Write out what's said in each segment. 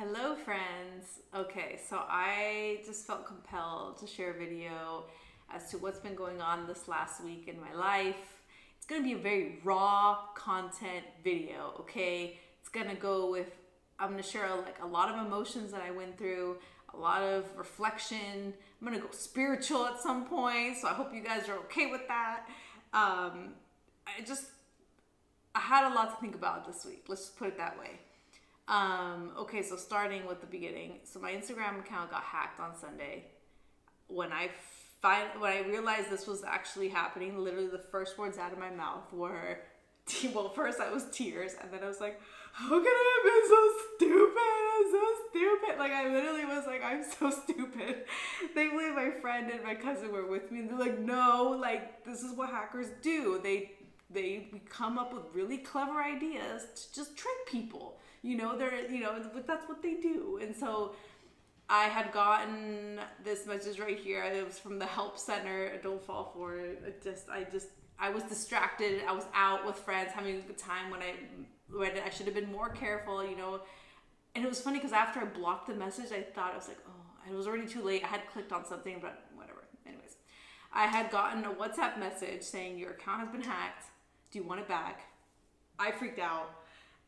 Hello, friends. Okay, so I just felt compelled to share a video as to what's been going on this last week in my life. It's gonna be a very raw content video, okay? It's gonna go with, I'm gonna share like a lot of emotions that I went through, a lot of reflection. I'm gonna go spiritual at some point, so I hope you guys are okay with that. I had a lot to think about this week. Let's just put it that way. Okay, so starting with the beginning. So my Instagram account got hacked on Sunday. When I realized this was actually happening, literally the first words out of my mouth were, well, first I was tears, and then I was like, how can I have been so stupid? I'm so stupid. Like, I literally was like, I'm so stupid. Thankfully, my friend and my cousin were with me, and they're like, no, like, this is what hackers do. They come up with really clever ideas to just trick people. That's what they do. And so I had gotten this message right here. It was from the help center. Don't fall for it. I was distracted. I was out with friends having a good time when I should have been more careful, And it was funny because after I blocked the message, I was like, oh, it was already too late. I had clicked on something, but whatever. Anyways, I had gotten a WhatsApp message saying your account has been hacked. Do you want it back? I freaked out.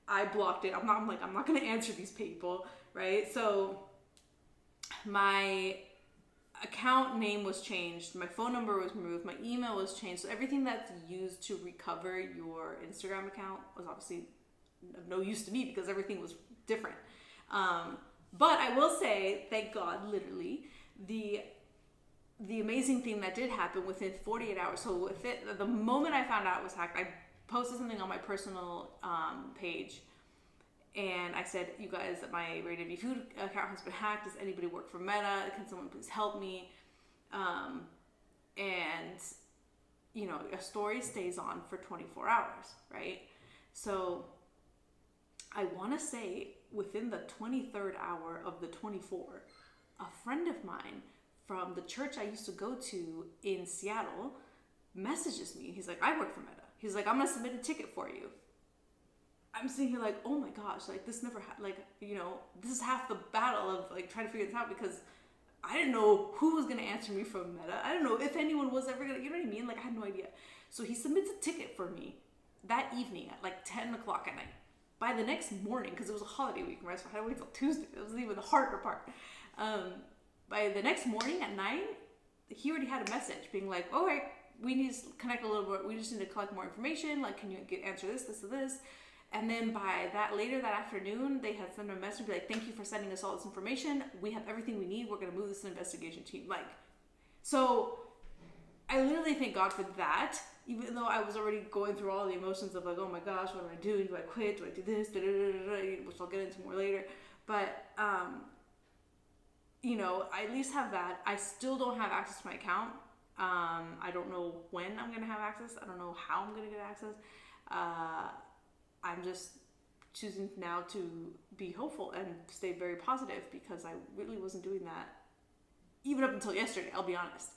I blocked it. I'm not going to answer these people, right? So my account name was changed. My phone number was removed. My email was changed. So everything that's used to recover your Instagram account was obviously of no use to me because everything was different. But I will say, thank God, literally, the amazing thing that did happen within 48 hours. So the moment I found out it was hacked, I posted something on my personal page, and I said, you guys, my Rated Me Food account has been hacked. Does anybody work for Meta? Can someone please help me? And a story stays on for 24 hours, right? So I want to say within the 23rd hour of the 24, a friend of mine from the church I used to go to in Seattle messages me. He's like, I work for Meta. He's like, I'm gonna submit a ticket for you. I'm sitting here like, oh my gosh, like this never this is half the battle of like trying to figure this out, because I didn't know who was gonna answer me from Meta. I don't know if anyone was ever gonna, you know what I mean? Like, I had no idea. So he submits a ticket for me that evening at like 10 o'clock at night. By the next morning, because it was a holiday week, right? So I had to wait till Tuesday. That was even the harder part. By the next morning at 9, he already had a message being like, all right, we need to connect a little bit. We just need to collect more information. Like, can you answer this, this, or this? And then by later that afternoon, they had sent a message like, thank you for sending us all this information. We have everything we need. We're going to move this to investigation team. Like, so I literally thank God for that, even though I was already going through all the emotions of like, oh my gosh, what do I do? Do I quit? Do I do this? Which I'll get into more later. But, I at least have that. I still don't have access to my account. I don't know when I'm going to have access. I don't know how I'm going to get access. I'm just choosing now to be hopeful and stay very positive, because I really wasn't doing that even up until yesterday, I'll be honest.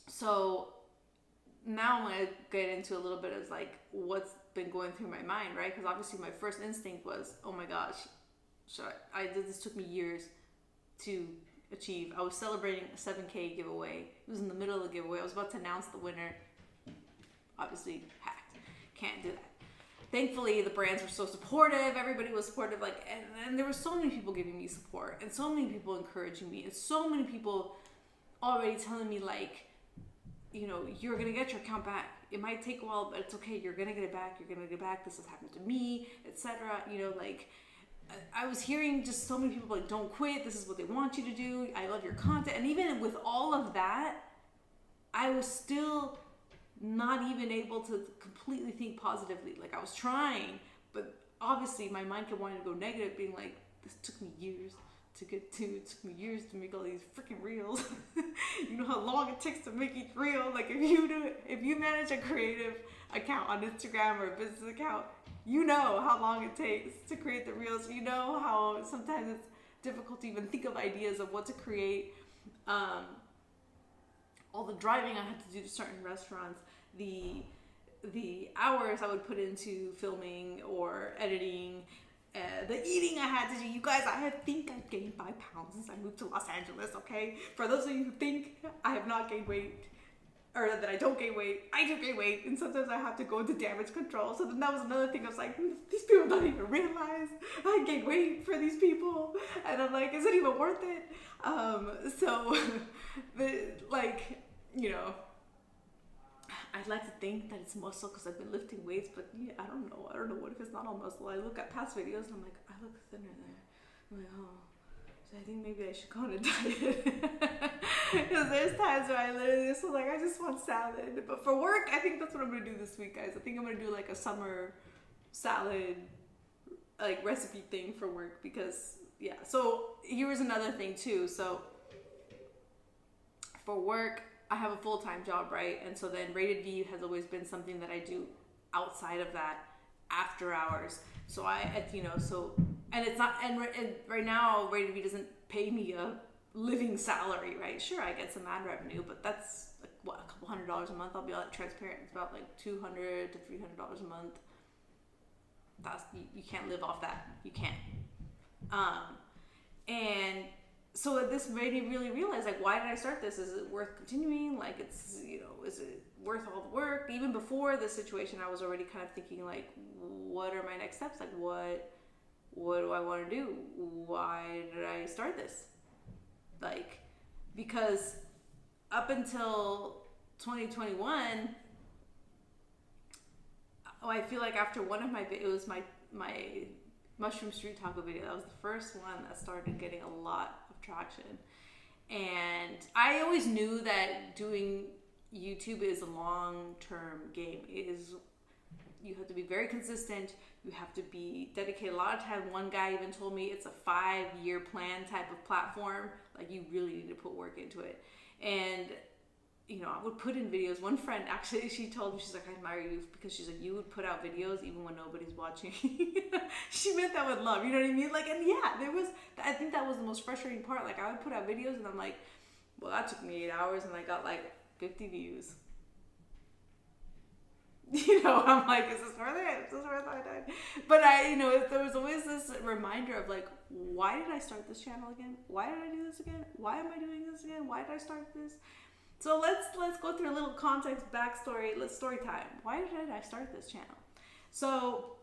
So now I'm going to get into a little bit of like what's been going through my mind, right? Because obviously my first instinct was, oh my gosh, this took me years to achieve. I was celebrating a 7K giveaway. It was in the middle of the giveaway. I was about to announce the winner. Obviously hacked. Can't do that. Thankfully, the brands were so supportive. Everybody was supportive. And there were so many people giving me support, and so many people encouraging me, and so many people already telling me like, you're gonna get your account back. It might take a while, but it's okay. You're gonna get it back. You're gonna get it back. This has happened to me, etc. I was hearing just so many people like, don't quit. This is what they want you to do. I love your content. And even with all of that, I was still not even able to completely think positively. Like, I was trying, but obviously my mind kept wanting to go negative, being like, this took me years to get to. It took me years to make all these freaking reels. You know how long it takes to make each reel? Like, if you manage a creative account on Instagram or a business account, you know how long it takes to create the reels. You know how sometimes it's difficult to even think of ideas of what to create. All the driving I had to do to certain restaurants, the hours I would put into filming or editing, the eating I had to do. You guys, I think I've gained 5 pounds since I moved to Los Angeles, okay? For those of you who think I have not gained weight, or that I don't gain weight, I do gain weight, and sometimes I have to go into damage control. So then that was another thing. I was like, these people don't even realize I gain weight for these people, and I'm like, is it even worth it? So, I'd like to think that it's muscle because I've been lifting weights, but yeah, I don't know. I don't know what if it's not all muscle. I look at past videos and I'm like, I look thinner there. I'm like, oh. So I think maybe I should go on a diet. Because there's times where I literally just was like, I just want salad. But for work, I think that's what I'm going to do this week, guys. I think I'm going to do like a summer salad like recipe thing for work because, yeah. So here was another thing too. So for work, I have a full-time job, right? And so then Rated V has always been something that I do outside of that after hours. So and it's not, and right now Rated V doesn't pay me a living salary, right? Sure, I get some ad revenue, but that's like what, a couple $100s a month. I'll be like transparent. It's about like $200 to $300 a month. That's you can't live off that. You can't. And so this made me really realize, like, why did I start this? Is it worth continuing? Like, is it worth all the work? Even before this situation, I was already kind of thinking, like, what are my next steps? Like, what do I want to do? Why did I start this? Like, because up until 2021, I feel like after one of it was my mushroom street taco video. That was the first one that started getting a lot of traction. And I always knew that doing YouTube is a long-term game. You have to be very consistent. You have to be dedicated. A lot of time, one guy even told me it's a 5-year plan type of platform. Like, you really need to put work into it. And I would put in videos. One friend actually, she told me, she's like, I admire you because she's like, you would put out videos even when nobody's watching. She meant that with love, you know what I mean? Like, and yeah, I think that was the most frustrating part. Like, I would put out videos and I'm like, well, that took me 8 hours and I got like 50 views. I'm like, is this worth it? Is this worth my time? But there was always this reminder of like, why did I start this channel again? Why did I do this again? Why am I doing this again? Why did I start this? So let's go through a little context, backstory. Story time. Why did I start this channel? So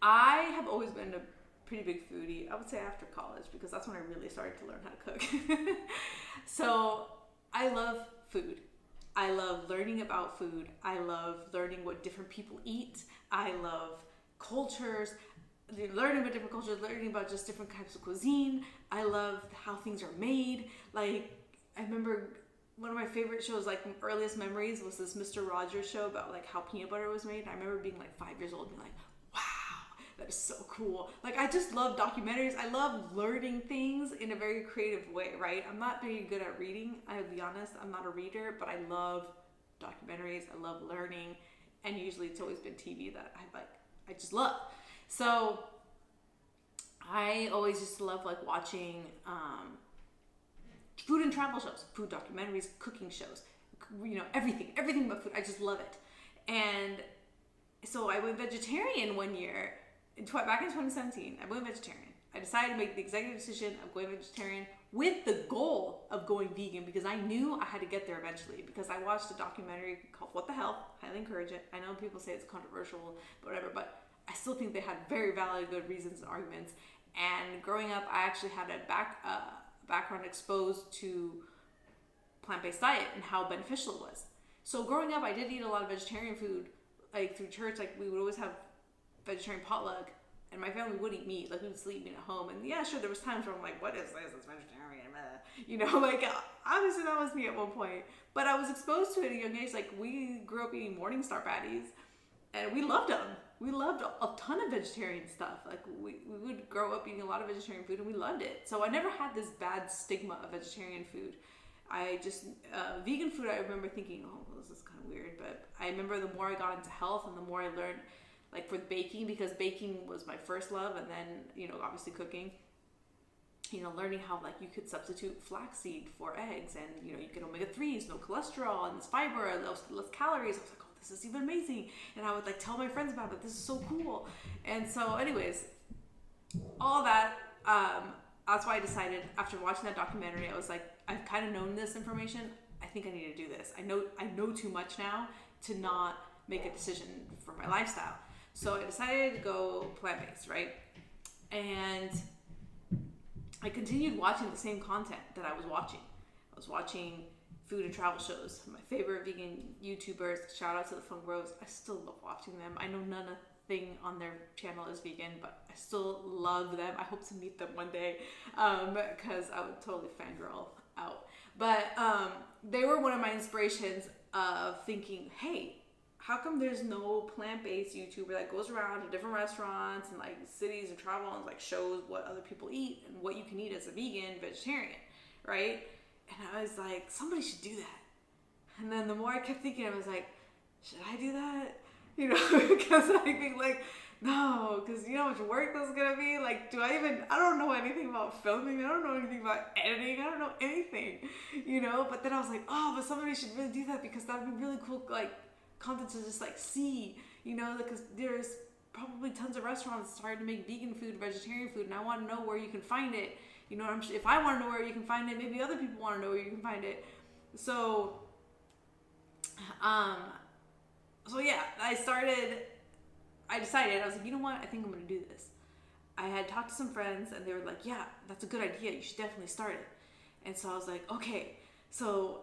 I have always been a pretty big foodie. I would say after college because that's when I really started to learn how to cook. So I love food. I love learning about food. I love learning what different people eat. I love cultures, learning about different cultures, learning about just different types of cuisine. I love how things are made. Like, I remember one of my favorite shows, like earliest memories, was this Mr. Rogers show about like how peanut butter was made. I remember being like 5 years old and being like, wow, that is so cool. Like, I just love documentaries. I love learning things in a very creative way, right? I'm not very good at reading. I'll be honest, I'm not a reader, but I love documentaries. I love learning. And usually it's always been TV that I just love. So I always used to love like watching, food and travel shows, food documentaries, cooking shows, everything about food. I just love it. And so I went vegetarian one year, back in 2017. I went vegetarian. I decided to make the executive decision of going vegetarian with the goal of going vegan because I knew I had to get there eventually because I watched a documentary called What the Health. Highly encourage it. I know people say it's controversial, whatever, but I still think they had very valid, good reasons and arguments. And growing up, I actually had a background exposed to plant-based diet and how beneficial it was. So growing up, I did eat a lot of vegetarian food, like through church. Like, we would always have vegetarian potluck, and my family would eat meat. Like, we would sleep meat at home. And yeah, sure, there was times where I'm like, what is this? It's vegetarian. Like, obviously that was me at one point. But I was exposed to it at a young age. Like, we grew up eating Morningstar patties, and we loved them. We loved a ton of vegetarian stuff. Like, we would grow up eating a lot of vegetarian food, and we loved it. So I never had this bad stigma of vegetarian food. I just, vegan food, I remember thinking, oh, well, this is kind of weird. But I remember the more I got into health and the more I learned, like, for baking, because baking was my first love, and then, obviously cooking, learning how, like, you could substitute flaxseed for eggs, and, you get omega-3s, no cholesterol, and this fiber, less calories. I was like, oh, this is even amazing. And I would like tell my friends about it. This is so cool. And so anyways, all that, that's why I decided after watching that documentary, I was like, I've kind of known this information. I think I need to do this. I know too much now to not make a decision for my lifestyle. So I decided to go plant-based, right? And I continued watching the same content that I was watching. I was watching food and travel shows. My favorite vegan YouTubers, shout out to the Funk Bros. I still love watching them. I know nothing on their channel is vegan, but I still love them. I hope to meet them one day because I would totally fangirl out. But they were one of my inspirations of thinking, hey, how come there's no plant-based YouTuber that goes around to different restaurants and like cities and travel and like shows what other people eat and what you can eat as a vegan, vegetarian, right? And I was like, somebody should do that. And then the more I kept thinking, I was like, should I do that? You know, because I think like, no, because you know how much work that's gonna be. Like, I don't know anything about filming. I don't know anything about editing. I don't know anything, you know? But then I was like, oh, but somebody should really do that because that would be really cool, like, content to just like see, you know, because there's probably tons of restaurants starting to make vegan food, vegetarian food, and I want to know where you can find it. You know, if I want to know where you can find it, maybe other people want to know where you can find it. So, yeah, I decided, I was like, you know what, I think I'm going to do this. I had talked to some friends and they were like, yeah, that's a good idea. You should definitely start it. And so I was like, okay. So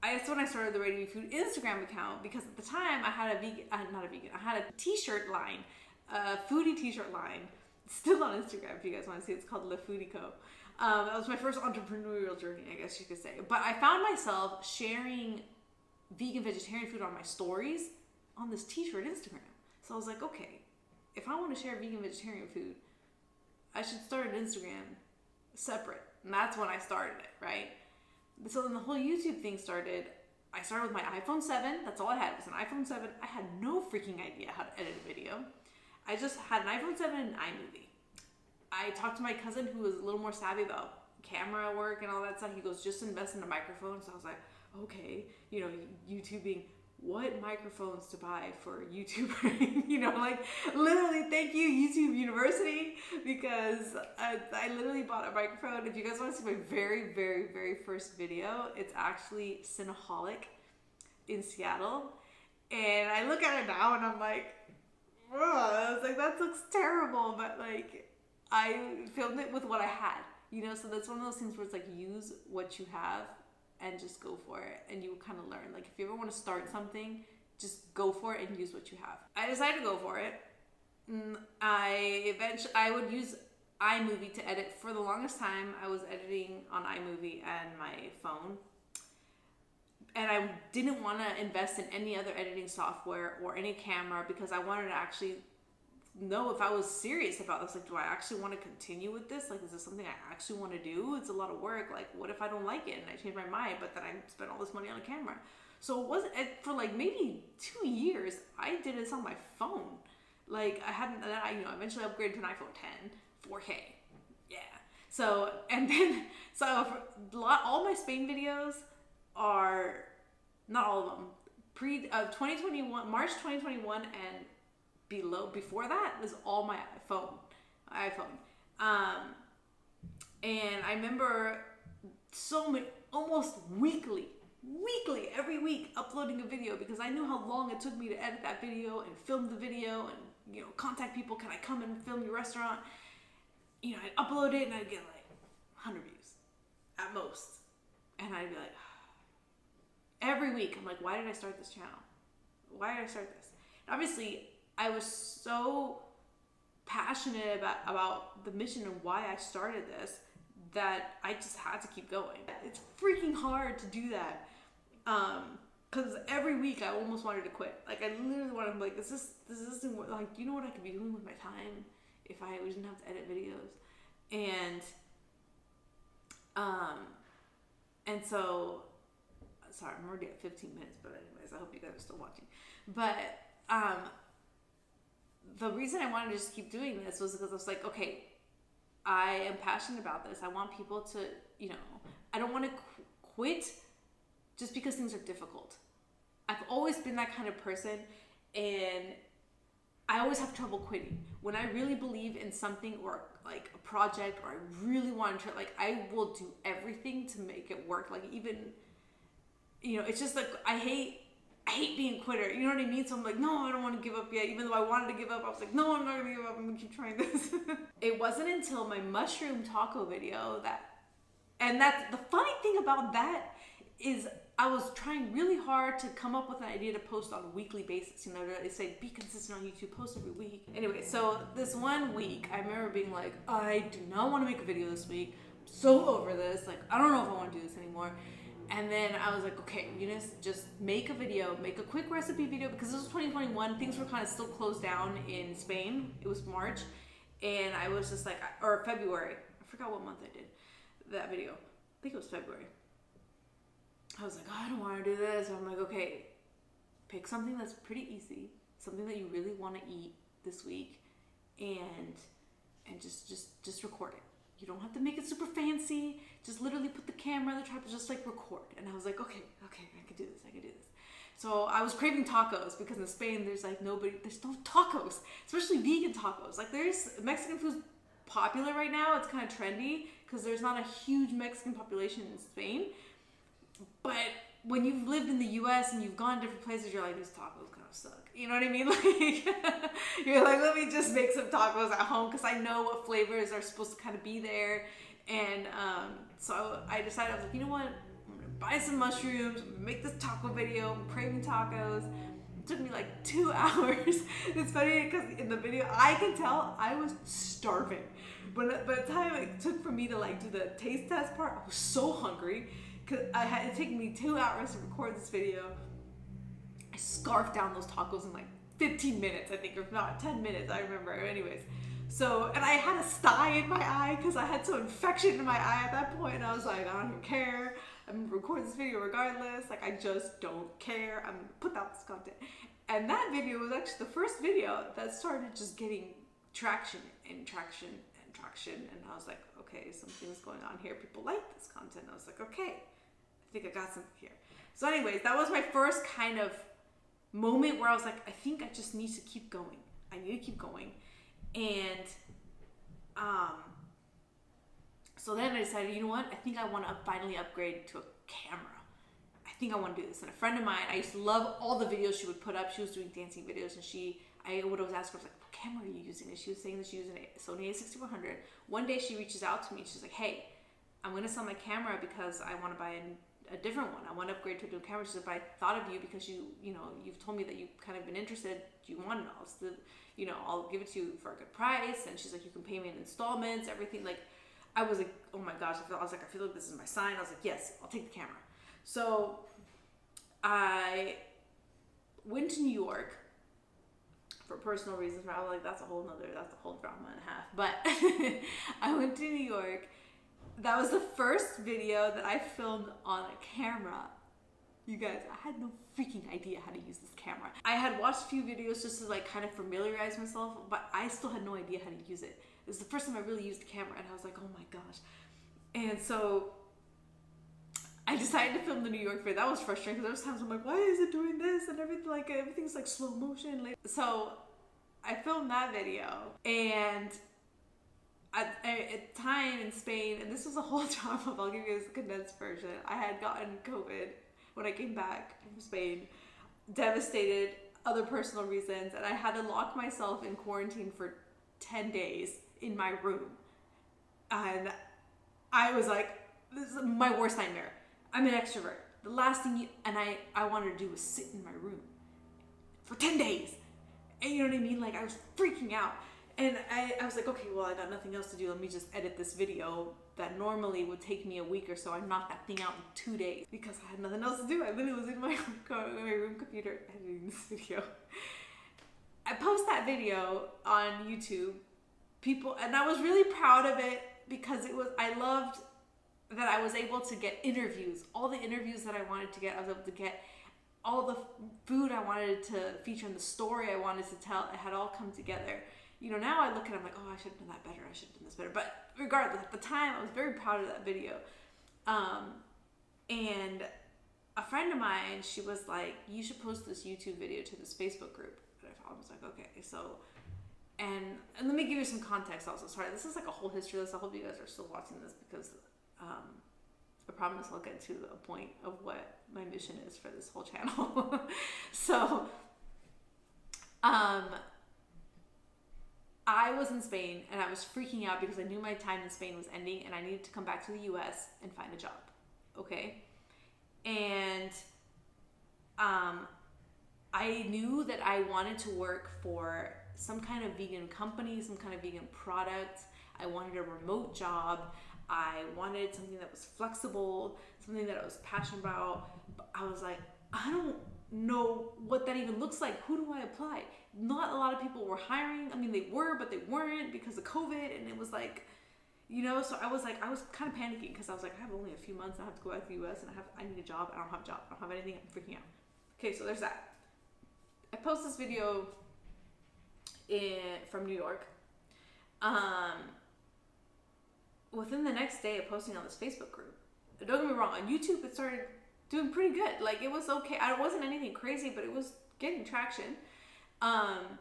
that's when I started the Ready to Be Food Instagram account, because at the time I had I had a t-shirt line, a foodie t-shirt line, still on Instagram if you guys want to see. It's called Le Foodie Co. That was my first entrepreneurial journey, I guess you could say. But I found myself sharing vegan, vegetarian food on my stories on this t-shirt Instagram. So I was like, okay, if I want to share vegan, vegetarian food, I should start an Instagram separate. And that's when I started it, right? So then the whole YouTube thing started. I started with my iPhone 7. That's all I had was an iPhone 7. I had no freaking idea how to edit a video. I just had an iPhone 7 and an iMovie. I talked to my cousin who was a little more savvy about camera work and all that stuff. He goes, just invest in a microphone. So I was like, okay, you know, YouTubing, what microphones to buy for YouTubing, you know, like literally thank you YouTube University, because I literally bought a microphone. If you guys want to see my very, very, very first video, it's actually Cineholic in Seattle. And I look at it now and I'm like, I was like, that looks terrible. But like, I filmed it with what I had, you know, so that's one of those things where it's like, use what you have and just go for it, and you kind of learn. Like if you ever want to start something, just go for it and use what you have. I decided to go for it. I would use iMovie to edit. For the longest time, I was editing on iMovie and my phone, and I didn't want to invest in any other editing software or any camera because I wanted to actually know if I was serious about this. Like, do I actually want to continue with this? Like, is this something I actually want to do? It's a lot of work. Like, what if I don't like it and I change my mind, but then I spent all this money on a camera? So it wasn't, for like maybe 2 years, I did this on my phone. Like I hadn't, you know, eventually upgraded to an iPhone 10, 4K. Yeah. So, and then, all my Spain videos are, not all of them, 2021, March 2021 and before that was all my iPhone. And I remember almost weekly, every week uploading a video, because I knew how long it took me to edit that video and film the video and, you know, contact people. Can I come and film your restaurant? You know, I'd upload it and I'd get like 100 views at most. And I'd be like, every week, I'm like, why did I start this channel? Why did I start this? And obviously, I was so passionate about the mission and why I started this that I just had to keep going. It's freaking hard to do that. Because every week I almost wanted to quit. Like I literally wanted to be like, this isn't what, like, you know what I could be doing with my time if I didn't have to edit videos. And so, sorry, I'm already at 15 minutes, but anyways, I hope you guys are still watching. But, the reason I wanted to just keep doing this was because I was like, okay, I am passionate about this. I want people to, you know, I don't want to quit just because things are difficult. I've always been that kind of person, and I always have trouble quitting. When I really believe in something or like a project, or I really want to try, like I will do everything to make it work. Like even, it's just like I hate being a quitter. You know what I mean? So I'm like, no, I don't want to give up yet. Even though I wanted to give up, I was like, no, I'm not gonna give up. I'm gonna keep trying this. It wasn't until my mushroom taco video and that's the funny thing about that is I was trying really hard to come up with an idea to post on a weekly basis. They say be consistent on YouTube, post every week. Anyway, so this one week, I remember being like, I do not want to make a video this week. I'm so over this. Like, I don't know if I want to do this anymore. And then I was like, okay, Eunice, just make a video, make a quick recipe video, because this was 2021. Things were kind of still closed down in Spain. It was March. And I was just like, or February. I forgot what month I did that video. I think it was February. I was like, oh, I don't want to do this. And I'm like, okay, pick something that's pretty easy, something that you really want to eat this week, and just record it. You don't have to make it super fancy. Just literally put the camera on the tripod, just like record. And I was like, okay, I could do this. So I was craving tacos because in Spain there's no tacos, especially vegan tacos. Like there's Mexican food's popular right now. It's kind of trendy because there's not a huge Mexican population in Spain. But when you've lived in the US and you've gone to different places, you're like, these tacos kind of suck. You know what I mean? Like, you're like, let me just make some tacos at home because I know what flavors are supposed to kind of be there. And so I decided, I was like, you know what? I'm going to buy some mushrooms, I'm gonna make this taco video, I'm craving tacos. It took me like 2 hours. It's funny because in the video, I can tell I was starving. But by the time it took for me to like do the taste test part, I was so hungry. Cause it taken me 2 hours to record this video. I scarfed down those tacos in like 15 minutes, I think, or not 10 minutes, I remember. Anyways, so, and I had a sty in my eye because I had some infection in my eye at that point. And I was like, I don't even care. I'm gonna record this video regardless. Like, I just don't care. I'm gonna put out this content. And that video was actually the first video that started just getting traction. And I was like, okay, something's going on here. People like this content. I was like, okay, I think I got something here. So anyways, that was my first kind of moment where I was like, I think I just need to keep going. I need to keep going. And so then I decided, you know what? I think I want to finally upgrade to a camera. I think I want to do this. And a friend of mine, I used to love all the videos she would put up. She was doing dancing videos, and I would always ask her, I was like, what camera are you using? And she was saying that she was using a Sony a6400. One day she reaches out to me. She's like, hey, I'm going to sell my camera because I want to buy a different one. I want to upgrade to a new camera. She said, but I thought of you because you've told me that you've kind of been interested. Do you want it all? So, I'll give it to you for a good price. And she's like, you can pay me in installments, everything. Like, I was like, oh my gosh. I feel like this is my sign. I was like, yes, I'll take the camera. So I went to New York for personal reasons. I was like, that's a whole drama and a half. But I went to New York. That was the first video that I filmed on a camera. You guys, I had no freaking idea how to use this camera. I had watched a few videos just to like kind of familiarize myself, but I still had no idea how to use it. It was the first time I really used the camera, and I was like, oh my gosh. And so I decided to film the New York video. That was frustrating because there was times I'm like, why is it doing this and everything? Like everything's like slow motion. So I filmed that video, and at a time in Spain, and this was a whole drama, I'll give you a condensed version. I had gotten COVID when I came back from Spain, devastated, other personal reasons, and I had to lock myself in quarantine for 10 days in my room. And I was like, this is my worst nightmare. I'm an extrovert. The last thing I wanted to do was sit in my room for 10 days. And you know what I mean? Like, I was freaking out. And I was like, okay, well, I got nothing else to do. Let me just edit this video that normally would take me a week or so. I knocked that thing out in 2 days because I had nothing else to do. I literally was in my room computer editing this video. I post that video on YouTube. And I was really proud of it because I loved that I was able to get interviews. All the interviews that I wanted to get, I was able to get all the food I wanted to feature in the story I wanted to tell. It had all come together. Now I look at it, I'm like, oh, I should have done that better. I should have done this better. But regardless, at the time, I was very proud of that video. And a friend of mine, she was like, you should post this YouTube video to this Facebook group. And I was like, okay. So, and let me give you some context also. Sorry, this is like a whole history list. I hope you guys are still watching this because I promise I'll get to a point of what my mission is for this whole channel. So, I was in Spain and I was freaking out because I knew my time in Spain was ending and I needed to come back to the US and find a job. Okay. And I knew that I wanted to work for some kind of vegan company, some kind of vegan product. I wanted a remote job. I wanted something that was flexible, something that I was passionate about. But I was like, I don't know what that even looks like. Who do I apply? Not a lot of people were hiring. I mean, they were, but they weren't because of COVID. And it was like, you know, so I was kind of panicking because I was like, I have only a few months. I have to go back to the US and I need a job. I don't have a job. I don't have anything. I'm freaking out. Okay, so there's that. I post this video from New York. Within the next day of posting on this Facebook group, don't get me wrong, on YouTube it started doing pretty good. Like, it was okay. It wasn't anything crazy, but it was getting traction. And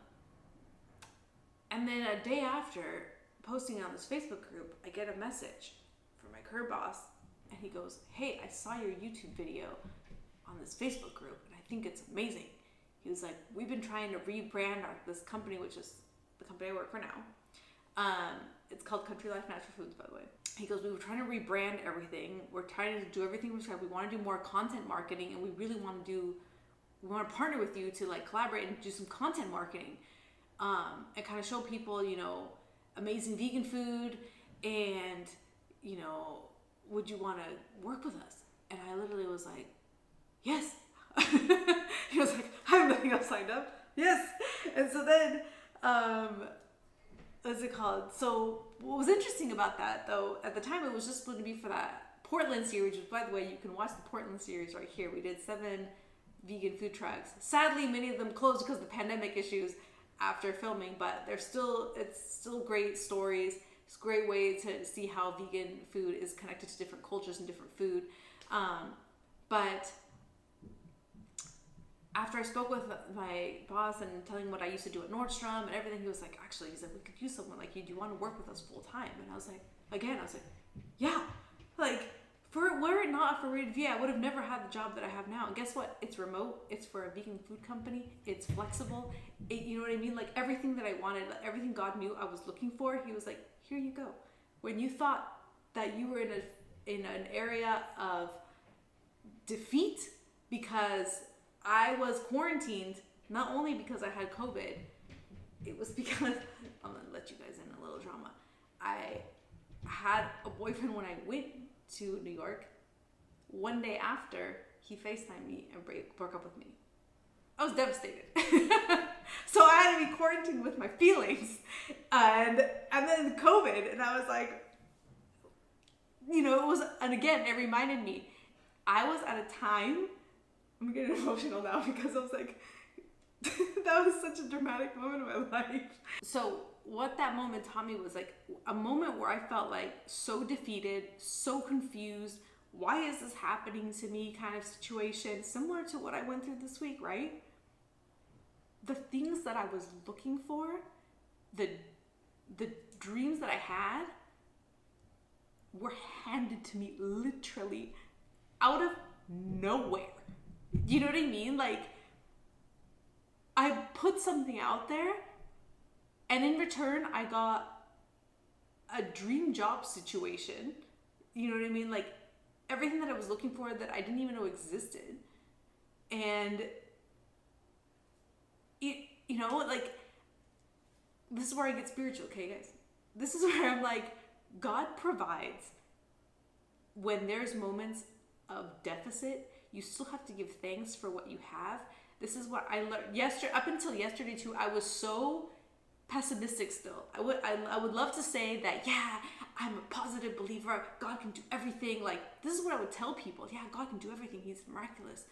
then a day after posting on this Facebook group, I get a message from my current boss, and he goes, hey, I saw your YouTube video on this Facebook group, and I think it's amazing. He was like, we've been trying to rebrand this company, which is the company I work for now. It's called Country Life Natural Foods, by the way. He goes, we were trying to rebrand everything. We're trying to do everything from scratch. We want to do more content marketing, and we really want to partner with you to like collaborate and do some content marketing, and kind of show people, you know, amazing vegan food, and, you know, would you want to work with us? And I literally was like, yes. He was like, I have nothing else signed up. Yes. And so then, what's it called? So what was interesting about that, though, at the time it was just going to be for that Portland series, which, by the way, you can watch the Portland series right here. We did 7 vegan food trucks. Sadly, many of them closed because of the pandemic issues after filming, but it's still great stories. It's a great way to see how vegan food is connected to different cultures and different food. But after I spoke with my boss and telling him what I used to do at Nordstrom and everything, he was like, actually, he said, we could use someone like you. Do you want to work with us full time? And I was like, yeah. Like, were it not for Rated V, I would have never had the job that I have now. And guess what? It's remote. It's for a vegan food company. It's flexible. You know what I mean? Like, everything that I wanted, like, everything God knew I was looking for, he was like, here you go. When you thought that you were in an area of defeat because I was quarantined, not only because I had COVID, it was because, I'm going to let you guys in a little drama. I had a boyfriend when I went to New York. One day after, he FaceTimed me and broke up with me. I was devastated. So I had to be quarantined with my feelings. And then COVID, and I was like, you know, and again, it reminded me, I was at a time, I'm getting emotional now because I was like, that was such a dramatic moment in my life. So what that moment taught me was like a moment where I felt like so defeated, so confused. Why is this happening to me kind of situation, similar to what I went through this week, right? The things that I was looking for, the dreams that I had were handed to me literally out of nowhere. You know what I mean? Like, I put something out there, and in return, I got a dream job situation. You know what I mean? Like, everything that I was looking for that I didn't even know existed. And, you know, like, this is where I get spiritual, okay, guys? This is where I'm like, God provides when there's moments of deficit. You still have to give thanks for what you have. This is what I learned yesterday. Up until yesterday too, I was so pessimistic still. I would love to say that, yeah, I'm a positive believer. God can do everything. Like, this is what I would tell people. Yeah, God can do everything. He's miraculous.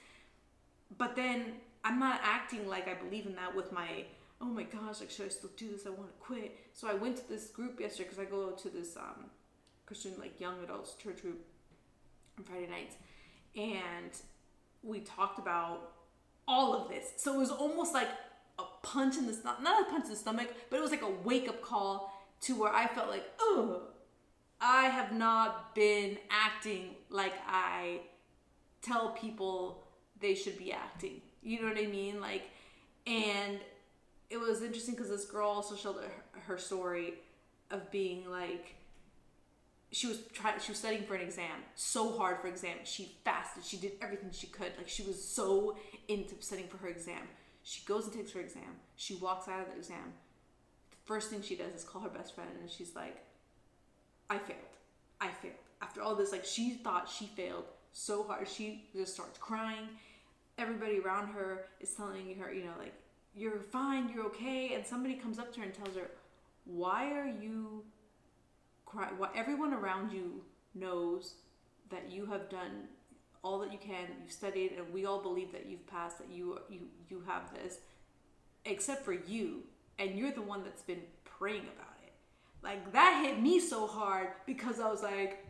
But then I'm not acting like I believe in that with my, oh my gosh, like, should I still do this? I want to quit. So I went to this group yesterday because I go to this Christian, like, young adults church group on Friday nights. And we talked about all of this. So it was almost like a punch in the stomach, not a punch in the stomach, but it was like a wake up call to where I felt like, oh, I have not been acting like I tell people they should be acting. You know what I mean? Like, and it was interesting because this girl also showed her story of being like, she was studying for an exam, so hard for exam. She fasted, she did everything she could. Like, she was so into studying for her exam. She goes and takes her exam. She walks out of the exam. The first thing she does is call her best friend, and she's like, I failed. After all this, like, she thought she failed so hard. She just starts crying. Everybody around her is telling her, you know, like, you're fine, you're okay. And somebody comes up to her and tells her, why are you crying? Why, everyone around you knows that you have done all that you can. You've studied, and we all believe that you've passed, that you have this, except for you. And you're the one that's been praying about it. Like, that hit me so hard because I was like,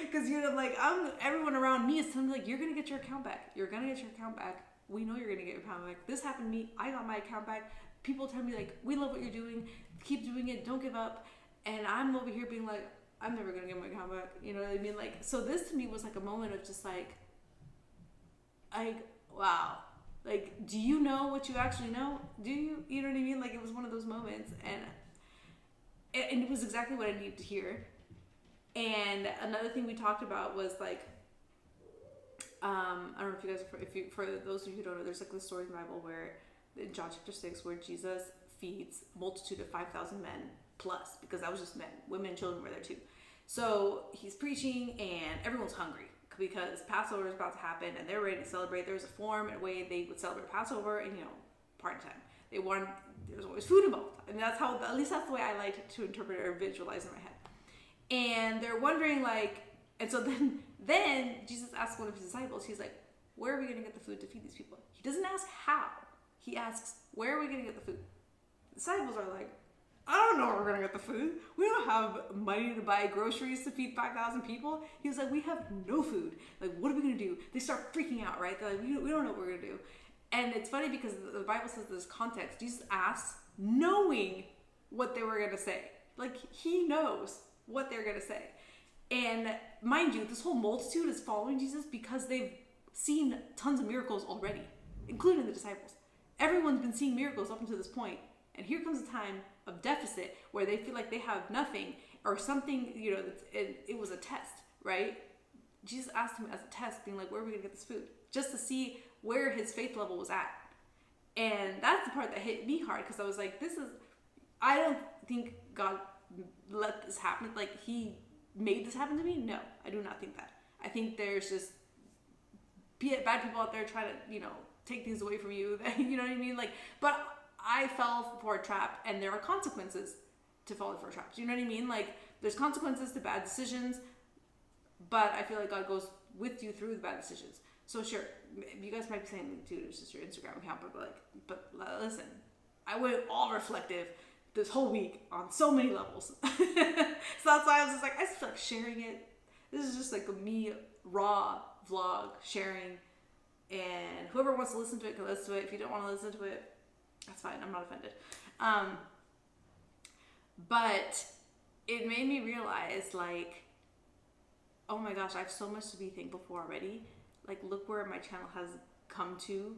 because you're like, everyone around me is telling me, like, you're gonna get your account back. You're gonna get your account back. We know you're gonna get your account back. This happened to me. I got my account back. People tell me, like, we love what you're doing. Keep doing it. Don't give up. And I'm over here being like, I'm never gonna get my account back. You know what I mean? Like, so this to me was like a moment of just like, wow. Like, do you know what you actually know? Do you? You know what I mean? Like, it was one of those moments, and it was exactly what I needed to hear. And another thing we talked about was like, I don't know if you guys, for those of you who don't know, there's like this story in the Bible where in John chapter 6, where Jesus feeds a multitude of 5,000 men plus, because that was just men, women and children were there too. So he's preaching and everyone's hungry because Passover is about to happen and they're ready to celebrate. There's a form and a way they would celebrate Passover, and, you know, party time. There's always food involved. And that's how, at least that's the way I like to interpret it or visualize in my head. And they're wondering, like, and so then Jesus asks one of his disciples, he's like, where are we going to get the food to feed these people? He doesn't ask how. He asks, where are we going to get the food? The disciples are like, I don't know where we're going to get the food. We don't have money to buy groceries to feed 5,000 people. He was like, we have no food. Like, what are we going to do? They start freaking out, right? They're like, we don't know what we're going to do. And it's funny because the Bible says there's context. Jesus asks knowing what they were going to say. Like, he knows what they're going to say. And mind you, this whole multitude is following Jesus because they've seen tons of miracles already, including the disciples. Everyone's been seeing miracles up until this point. And here comes a time of deficit where they feel like they have nothing or something, you know, it was a test, right? Jesus asked him as a test, being like, where are we going to get this food? Just to see where his faith level was at. And that's the part that hit me hard, because I was like, I don't think God let this happen. Like, he made this happen to me? No, I do not think that. I think there's just bad people out there trying to, you know, take things away from you. You know what I mean? Like, but I fell for a trap, and there are consequences to falling for a trap. Do you know what I mean? Like, there's consequences to bad decisions, but I feel like God goes with you through the bad decisions. So sure, you guys might be saying, dude, it's just your Instagram account, but listen, I went all reflective this whole week on so many levels. So that's why I was just like, I just feel like sharing it. This is just like a me raw vlog sharing, and whoever wants to listen to it can listen to it. If you don't want to listen to it, that's fine. I'm not offended. But it made me realize, like, oh my gosh, I have so much to be thankful for already. Like, look where my channel has come to.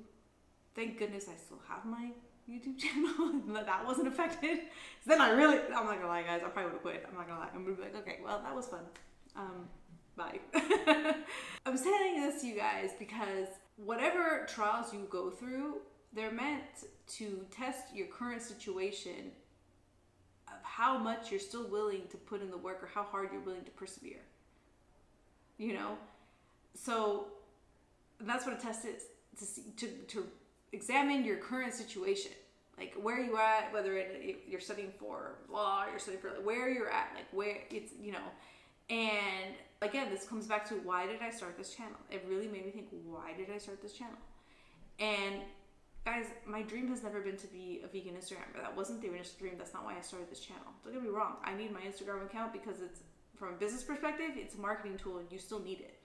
Thank goodness I still have my YouTube channel. That wasn't affected. So then I'm not gonna lie, guys, I probably would have quit. I'm not gonna lie. I'm gonna be like, okay, well, that was fun. Bye. I'm saying this to you guys because whatever trials you go through, they're meant to test your current situation of how much you're still willing to put in the work, or how hard you're willing to persevere. You know? So that's what a test is, to examine your current situation, like where you at, whether you're studying for law, you're studying for where you're at, like where it's, you know. And again, this comes back to, why did I start this channel? It really made me think, why did I start this channel? And guys, my dream has never been to be a vegan Instagrammer. That wasn't the initial dream. That's not why I started this channel. Don't get me wrong. I need my Instagram account because it's, from a business perspective, it's a marketing tool and you still need it.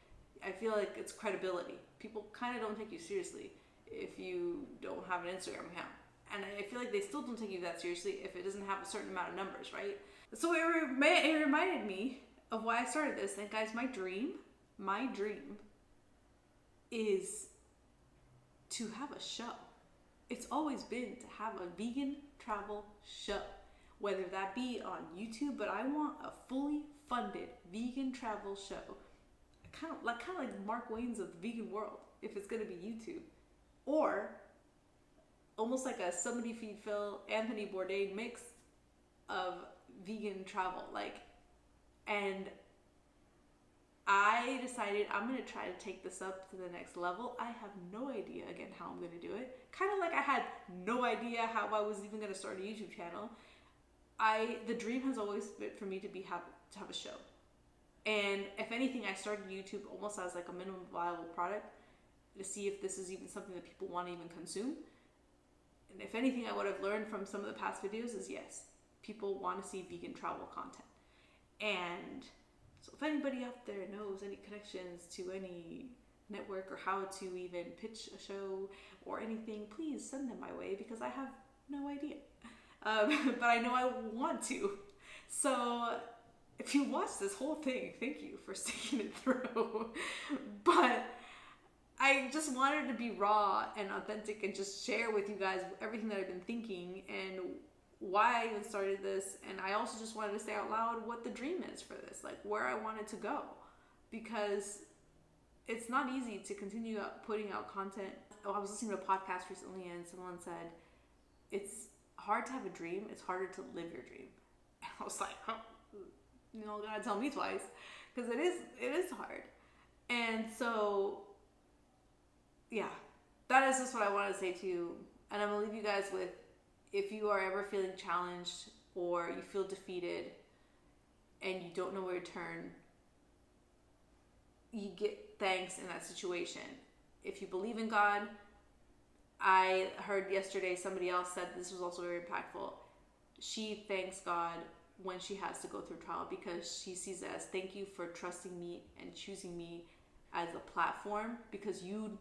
I feel like it's credibility. People kind of don't take you seriously if you don't have an Instagram account. And I feel like they still don't take you that seriously if it doesn't have a certain amount of numbers, right? So it reminded me of why I started this. And guys, my dream is to have a show. It's always been to have a vegan travel show, whether that be on YouTube, but I want a fully funded vegan travel show, kind of like Mark Wayne's of the vegan world, if it's going to be YouTube, or almost like a Somebody Feed Phil, Anthony Bourdain mix of vegan travel, and I decided I'm going to try to take this up to the next level. I have no idea, again, how I'm going to do it. Kind of like I had no idea how I was even going to start a YouTube channel. The dream has always been for me to have a show. And if anything, I started YouTube almost as like a minimum viable product to see if this is even something that people want to even consume. And if anything, I would have learned from some of the past videos is yes, people want to see vegan travel content. And so if anybody out there knows any connections to any network or how to even pitch a show or anything, please send them my way because I have no idea. But I know I want to. So if you watched this whole thing, thank you for sticking it through. But I just wanted to be raw and authentic and just share with you guys everything that I've been thinking and why I even started this. And I also just wanted to say out loud what the dream is for this, like where I want it to go, because it's not easy to continue putting out content. I was listening to a podcast recently and someone said it's hard to have a dream, it's harder to live your dream. And I was like, gotta tell me twice, because it is hard. And so yeah, that is just what I wanted to say to you. And I'm gonna leave you guys with, if you are ever feeling challenged or you feel defeated and you don't know where to turn, you get thanks in that situation. If you believe in God, I heard yesterday somebody else said this was also very impactful. She thanks God when she has to go through trial because she sees it as thank you for trusting me and choosing me as a platform, because you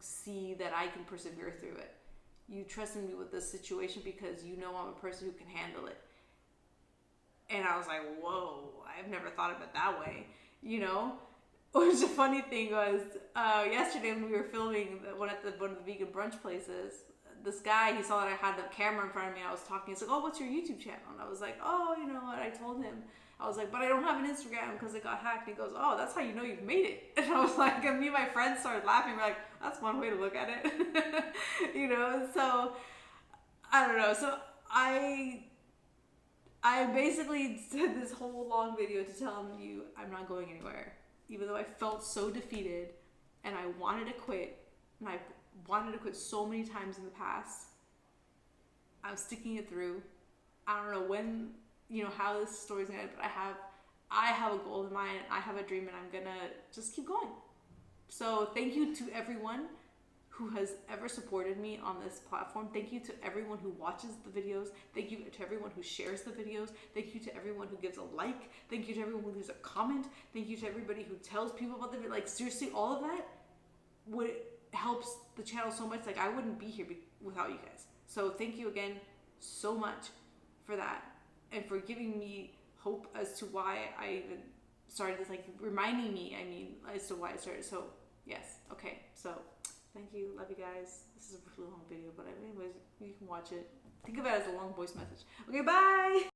see that I can persevere through it. You trusted me with this situation because you know I'm a person who can handle it. And I was like, whoa, I've never thought of it that way, Which the funny thing was, yesterday when we were filming one of the vegan brunch places, this guy, he saw that I had the camera in front of me. I was talking. He's like, "Oh, what's your YouTube channel?" And I was like, "Oh, you know what?" I told him. I was like, "But I don't have an Instagram because it got hacked." And he goes, "Oh, that's how you know you've made it." And I was like, and me and my friends started laughing. We're like, "That's one way to look at it," So I don't know. So I basically did this whole long video to tell you I'm not going anywhere. Even though I felt so defeated and I wanted to quit, and I wanted to quit so many times in the past, I'm sticking it through. I don't know when, how this story's gonna end, but I have a goal in mind, I have a dream, and I'm gonna just keep going. So thank you to everyone who has ever supported me on this platform. Thank you to everyone who watches the videos. Thank you to everyone who shares the videos. Thank you to everyone who gives a like. Thank you to everyone who leaves a comment. Thank you to everybody who tells people about the video. Like, seriously, all of that helps the channel so much. Like, I wouldn't be here without you guys. So thank you again so much for that, and for giving me hope as to why I even started this, like reminding me, as to why I started. So yes, okay, so thank you, love you guys. This is a really long video, but anyways, you can watch it. Think of it as a long voice message. Okay, bye!